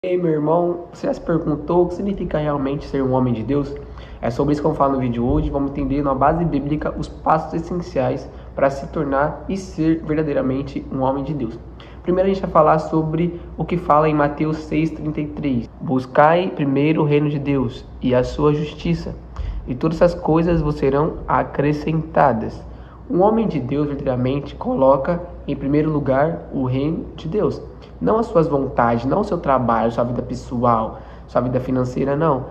Ei, meu irmão, você já se perguntou o que significa realmente ser um homem de Deus? É sobre isso que eu vou falar no vídeo hoje. Vamos entender na base bíblica os passos essenciais para se tornar e ser verdadeiramente um homem de Deus. Primeiro a gente vai falar sobre o que fala em Mateus 6,33. Buscai primeiro o reino de Deus e a sua justiça, e todas essas coisas vos serão acrescentadas. Um homem de Deus verdadeiramente coloca em primeiro lugar o reino de Deus. Não as suas vontades, não o seu trabalho, sua vida pessoal, sua vida financeira, não.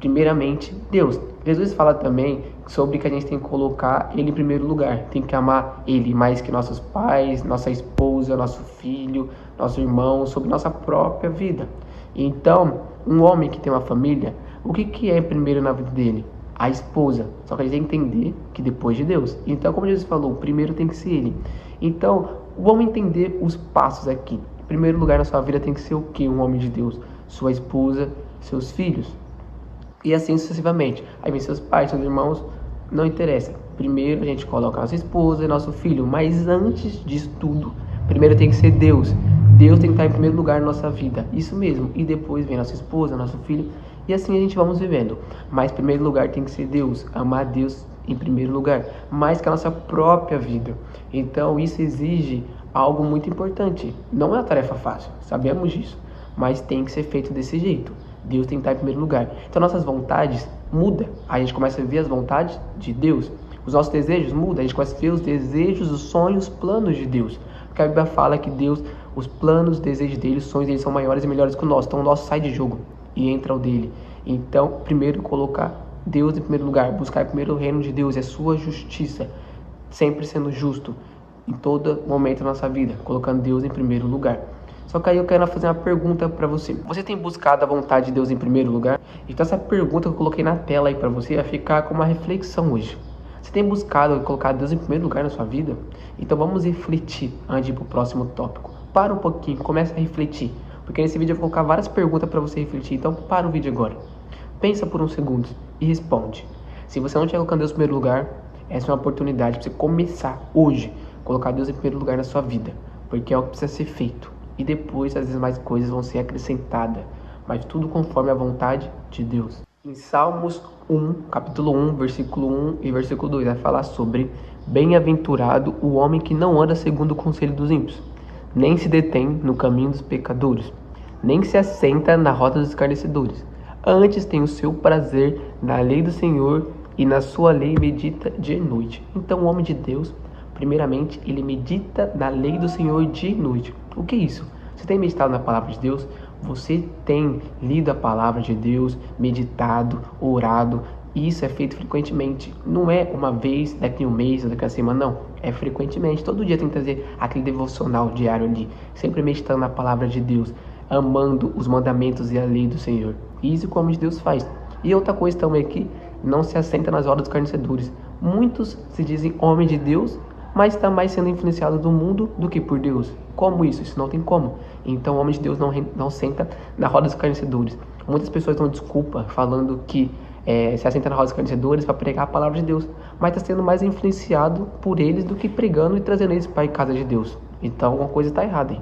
Primeiramente, Deus. Jesus fala também sobre que a gente tem que colocar Ele em primeiro lugar. Tem que amar Ele mais que nossos pais, nossa esposa, nosso filho, nosso irmão, sobre nossa própria vida. Então, um homem que tem uma família, o que é primeiro na vida dele? A esposa. Só que a gente tem que entender que depois de Deus. Então, como Jesus falou, primeiro tem que ser Ele. Então, vamos entender os passos aqui. Em primeiro lugar na sua vida tem que ser o que? Um homem de Deus? Sua esposa, seus filhos. E assim sucessivamente. Aí vem seus pais, seus irmãos, não interessa. Primeiro a gente coloca nossa esposa e nosso filho. Mas antes disso tudo, primeiro tem que ser Deus. Deus tem que estar em primeiro lugar na nossa vida. Isso mesmo. E depois vem nossa esposa, nosso filho. E assim a gente vamos vivendo. Mas em primeiro lugar tem que ser Deus. Amar Deus em primeiro lugar. Mais que a nossa própria vida. Então isso exige algo muito importante. Não é uma tarefa fácil, sabemos disso, mas tem que ser feito desse jeito. Deus tem que estar em primeiro lugar. Então nossas vontades mudam, a gente começa a ver as vontades de Deus. Os nossos desejos mudam, a gente começa a ver os desejos, os sonhos, os planos de Deus. Porque a Bíblia fala que Deus, os planos, os desejos dele, os sonhos dele são maiores e melhores que o nosso. Então o nosso sai de jogo e entra o dele. Então, primeiro colocar Deus em primeiro lugar, buscar primeiro o reino de Deus e a sua justiça, sempre sendo justo em todo momento da nossa vida, colocando Deus em primeiro lugar. Só que aí eu quero fazer uma pergunta para você. Você tem buscado a vontade de Deus em primeiro lugar? Então essa pergunta que eu coloquei na tela aí para você vai ficar com uma reflexão hoje. Você tem buscado colocar Deus em primeiro lugar na sua vida? Então vamos refletir antes de ir para o próximo tópico. Para um pouquinho, começa a refletir. Porque nesse vídeo eu vou colocar várias perguntas para você refletir. Então para o vídeo agora. Pensa por uns segundos e responde. Se você não estiver colocando Deus em primeiro lugar, essa é uma oportunidade para você começar hoje. Colocar Deus em primeiro lugar na sua vida, porque é o que precisa ser feito. E depois, às vezes, mais coisas vão ser acrescentadas, mas tudo conforme a vontade de Deus. Em Salmos 1, capítulo 1, versículo 1 e versículo 2, vai falar sobre bem-aventurado o homem que não anda segundo o conselho dos ímpios, nem se detém no caminho dos pecadores, nem se assenta na roda dos escarnecedores. Antes tem o seu prazer na lei do Senhor e na sua lei medita dia e noite. Então, o homem de Deus, primeiramente, ele medita na lei do Senhor dia e noite. O que é isso? Você tem meditado na palavra de Deus? Você tem lido a palavra de Deus, meditado, orado? E isso é feito frequentemente. Não é uma vez, daqui a um mês, daqui a semana, não. É frequentemente. Todo dia tem que trazer aquele devocional diário ali. Sempre meditando na palavra de Deus, amando os mandamentos e a lei do Senhor. Isso que o homem de Deus faz. E outra coisa também aqui, não se assenta nas rodas dos escarnecedores. Muitos se dizem homem de Deus, mas está mais sendo influenciado do mundo do que por Deus. Como isso? Isso não tem como. Então o homem de Deus não senta na roda dos escarnecedores. Muitas pessoas dão desculpa falando que se assenta na roda dos escarnecedores para pregar a palavra de Deus, mas está sendo mais influenciado por eles do que pregando e trazendo eles para a casa de Deus. Então alguma coisa está errada aí.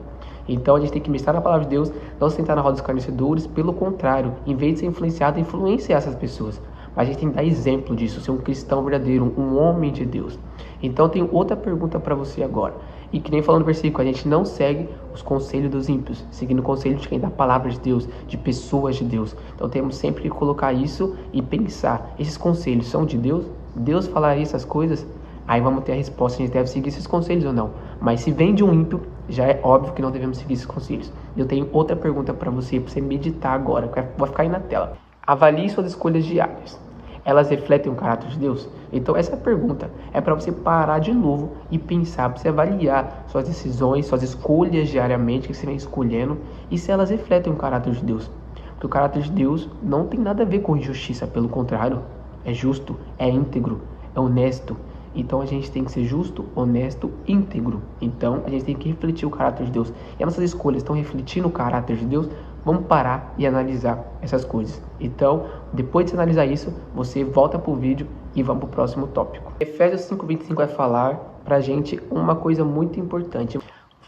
Então a gente tem que meditar na palavra de Deus, não sentar na roda dos escarnecedores, pelo contrário, em vez de ser influenciado, influenciar essas pessoas. Mas a gente tem que dar exemplo disso, ser um cristão verdadeiro, um homem de Deus. Então tem outra pergunta para você agora. E que nem falando no versículo, a gente não segue os conselhos dos ímpios, seguindo o conselho de quem dá a palavra de Deus, de pessoas de Deus. Então temos sempre que colocar isso e pensar, esses conselhos são de Deus? Deus falaria essas coisas? Aí vamos ter a resposta, a gente deve seguir esses conselhos ou não. Mas se vem de um ímpio, já é óbvio que não devemos seguir esses conselhos. Eu tenho outra pergunta para você meditar agora, que vai ficar aí na tela. Avalie suas escolhas diárias. Elas refletem o caráter de Deus? Então essa pergunta é para você parar de novo e pensar, para você avaliar suas decisões, suas escolhas diariamente que você vem escolhendo e se elas refletem o caráter de Deus. Porque o caráter de Deus não tem nada a ver com injustiça, pelo contrário, é justo, é íntegro, é honesto. Então a gente tem que ser justo, honesto, íntegro. Então a gente tem que refletir o caráter de Deus. E as nossas escolhas estão refletindo o caráter de Deus? Vamos parar e analisar essas coisas. Então, depois de analisar isso, você volta para o vídeo e vamos para o próximo tópico. Efésios 5:25 vai falar para a gente uma coisa muito importante.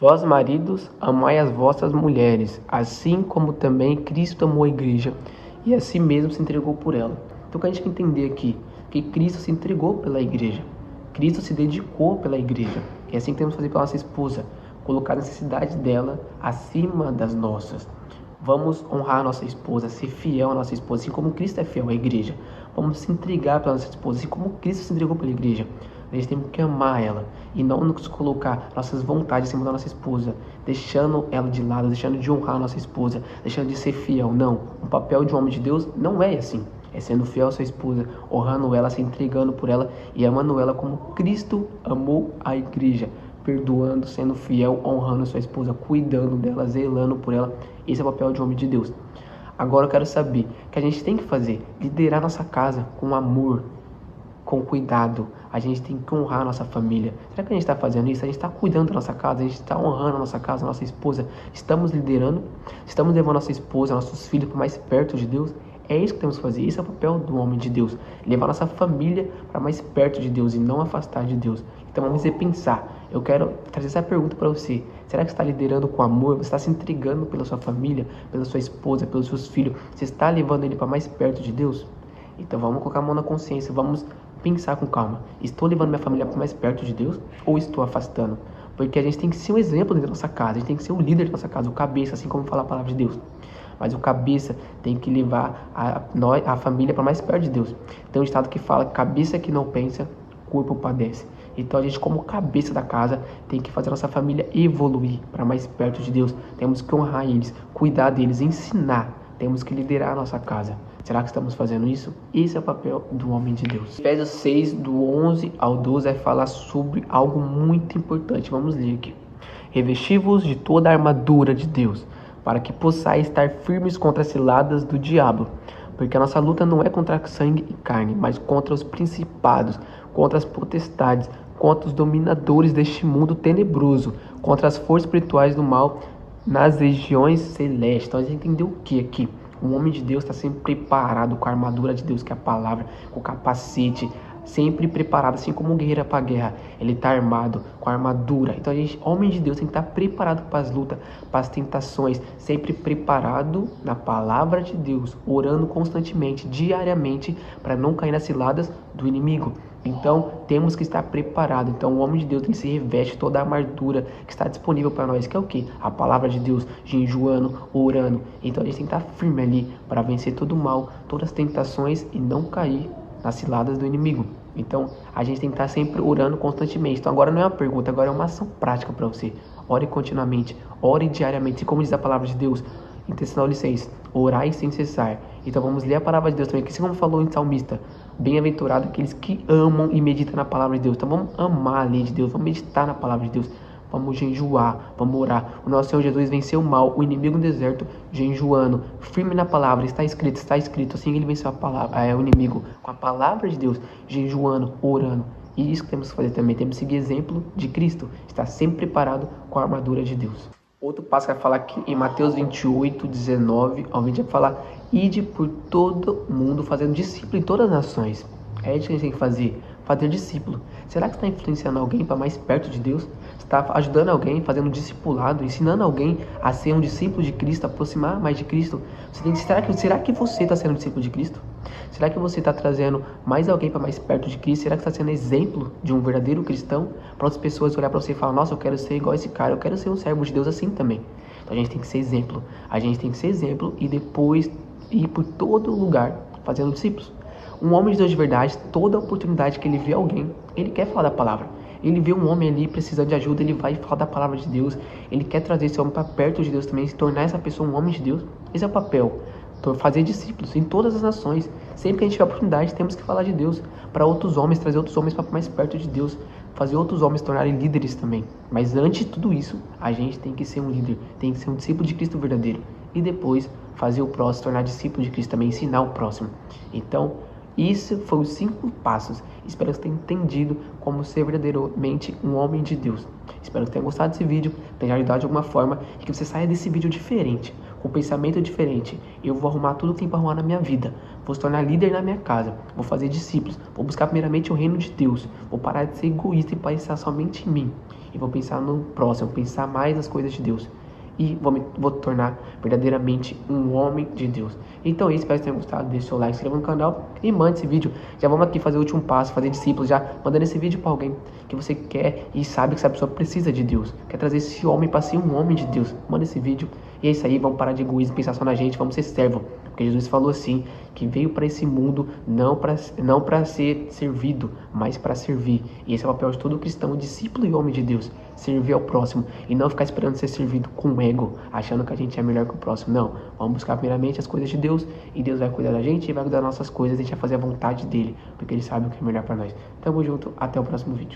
Vós, maridos, amai as vossas mulheres, assim como também Cristo amou a igreja e a si mesmo se entregou por ela. Então, o que a gente tem que entender aqui? Que Cristo se entregou pela igreja. Cristo se dedicou pela igreja. E é assim que temos que fazer pela nossa esposa. Colocar a necessidade dela acima das nossas. Vamos honrar a nossa esposa, ser fiel à nossa esposa, assim como Cristo é fiel à igreja. Vamos se entregar pela nossa esposa, assim como Cristo se entregou pela igreja. A gente tem que amar ela e não nos colocar nossas vontades em cima da nossa esposa, deixando ela de lado, deixando de honrar a nossa esposa, deixando de ser fiel. Não, o papel de um homem de Deus não é assim. É sendo fiel à sua esposa, honrando ela, se entregando por ela e amando ela como Cristo amou a igreja, perdoando, sendo fiel, honrando a sua esposa, cuidando dela, zelando por ela. Esse é o papel de um homem de Deus. Agora eu quero saber o que a gente tem que fazer: liderar nossa casa com amor, com cuidado. A gente tem que honrar a nossa família. Será que a gente está fazendo isso? A gente está cuidando da nossa casa? A gente está honrando a nossa casa, a nossa esposa? Estamos liderando? Estamos levando a nossa esposa, nossos filhos para mais perto de Deus? É isso que temos que fazer. Esse é o papel do homem de Deus. Levar nossa família para mais perto de Deus e não afastar de Deus. Então vamos repensar. Eu quero trazer essa pergunta para você. Será que você está liderando com amor? Você está se entregando pela sua família, pela sua esposa, pelos seus filhos? Você está levando ele para mais perto de Deus? Então vamos colocar a mão na consciência. Vamos pensar com calma. Estou levando minha família para mais perto de Deus ou estou afastando? Porque a gente tem que ser um exemplo dentro da nossa casa. A gente tem que ser o líder da nossa casa, o cabeça, assim como fala a palavra de Deus. Mas o cabeça tem que levar a família para mais perto de Deus. Tem um ditado que fala: cabeça que não pensa, corpo padece. Então a gente, como cabeça da casa, tem que fazer a nossa família evoluir para mais perto de Deus. Temos que honrar eles, cuidar deles, ensinar. Temos que liderar a nossa casa. Será que estamos fazendo isso? Esse é o papel do homem de Deus. Efésios 6, do 11 ao 12, vai falar sobre algo muito importante. Vamos ler aqui. Revesti-vos de toda a armadura de Deus, para que possais estar firmes contra as ciladas do diabo. Porque a nossa luta não é contra sangue e carne, mas contra os principados, contra as potestades, contra os dominadores deste mundo tenebroso, contra as forças espirituais do mal nas regiões celestes. Então a gente entendeu o que aqui? O homem de Deus está sempre preparado com a armadura de Deus, que é a palavra, com o capacete, sempre preparado, assim como um guerreiro para a guerra. Ele está armado com a armadura. Então a gente, homem de Deus, tem que estar preparado para as lutas, para as tentações, sempre preparado na palavra de Deus, orando constantemente, diariamente, para não cair nas ciladas do inimigo. Então temos que estar preparado. Então o homem de Deus tem que se reveste toda a armadura que está disponível para nós, que é o que? A palavra de Deus, jejuando, orando. Então a gente tem que estar firme ali para vencer todo o mal, todas as tentações e não cair nas ciladas do inimigo. Então a gente tem que estar sempre orando constantemente. Então agora não é uma pergunta, agora é uma ação prática para você. Ore continuamente, ore diariamente. E como diz a palavra de Deus em Tessalonicenses, orai sem cessar. Então vamos ler a palavra de Deus também, que assim como falou em Salmista: bem-aventurado aqueles que amam e meditam na palavra de Deus. Então vamos amar a lei de Deus, vamos meditar na palavra de Deus, vamos jejuar, vamos orar. O nosso Senhor Jesus venceu o mal, o inimigo no deserto, jejuando, firme na palavra. Está escrito, assim ele venceu a palavra, o inimigo, com a palavra de Deus, jejuando, orando. E isso que temos que fazer também, temos que seguir exemplo de Cristo, estar sempre preparado com a armadura de Deus. Outro passo que vai falar aqui em Mateus 28, 19 ao 20, vai falar: ide por todo mundo fazendo discípulo em todas as nações. É isso que a gente tem que fazer discípulo. Será que está influenciando alguém para mais perto de Deus? Está ajudando alguém, fazendo discipulado, ensinando alguém a ser um discípulo de Cristo, aproximar mais de Cristo? Será que você está sendo um discípulo de Cristo? Será que você está trazendo mais alguém para mais perto de Cristo? Será que está sendo exemplo de um verdadeiro cristão? Para outras pessoas olhar para você e falar: nossa, eu quero ser igual esse cara, eu quero ser um servo de Deus assim também. Então a gente tem que ser exemplo. A gente tem que ser exemplo e depois ir por todo lugar fazendo discípulos. Um homem de Deus de verdade, toda oportunidade que ele vê alguém, ele quer falar da palavra. Ele vê um homem ali precisando de ajuda, ele vai falar da palavra de Deus. Ele quer trazer esse homem para perto de Deus também, se tornar essa pessoa um homem de Deus. Esse é o papel. Fazer discípulos em todas as nações. Sempre que a gente tiver oportunidade, temos que falar de Deus para outros homens, trazer outros homens para mais perto de Deus, fazer outros homens se tornarem líderes também. Mas antes de tudo isso, a gente tem que ser um líder, tem que ser um discípulo de Cristo verdadeiro. E depois fazer o próximo, se tornar discípulo de Cristo também, ensinar o próximo. Então, isso foi os 5 passos. Espero que você tenha entendido como ser verdadeiramente um homem de Deus. Espero que tenha gostado desse vídeo, tenha ajudado de alguma forma e que você saia desse vídeo diferente, com um pensamento diferente. Eu vou arrumar tudo que tem para arrumar na minha vida. Vou se tornar líder na minha casa. Vou fazer discípulos. Vou buscar primeiramente o reino de Deus. Vou parar de ser egoísta e pensar somente em mim. e vou pensar no próximo, pensar mais nas coisas de Deus. E vou tornar verdadeiramente um homem de Deus. Então é isso, espero que tenham gostado. Deixe seu like, se inscreva no canal e mande esse vídeo. Já vamos aqui fazer o último passo, fazer discípulos, já mandando esse vídeo para alguém que você quer e sabe que essa pessoa precisa de Deus. Quer trazer esse homem para ser um homem de Deus. Manda esse vídeo. E é isso aí, vamos parar de egoísmo, pensar só na gente, vamos ser servo. Porque Jesus falou assim, que veio para esse mundo não para ser servido, mas para servir. E esse é o papel de todo cristão, discípulo e homem de Deus. Servir ao próximo e não ficar esperando ser servido com ego, achando que a gente é melhor que o próximo. Não, vamos buscar primeiramente as coisas de Deus e Deus vai cuidar da gente e vai cuidar das nossas coisas e a gente vai fazer a vontade dele, porque ele sabe o que é melhor para nós. Tamo junto, até o próximo vídeo.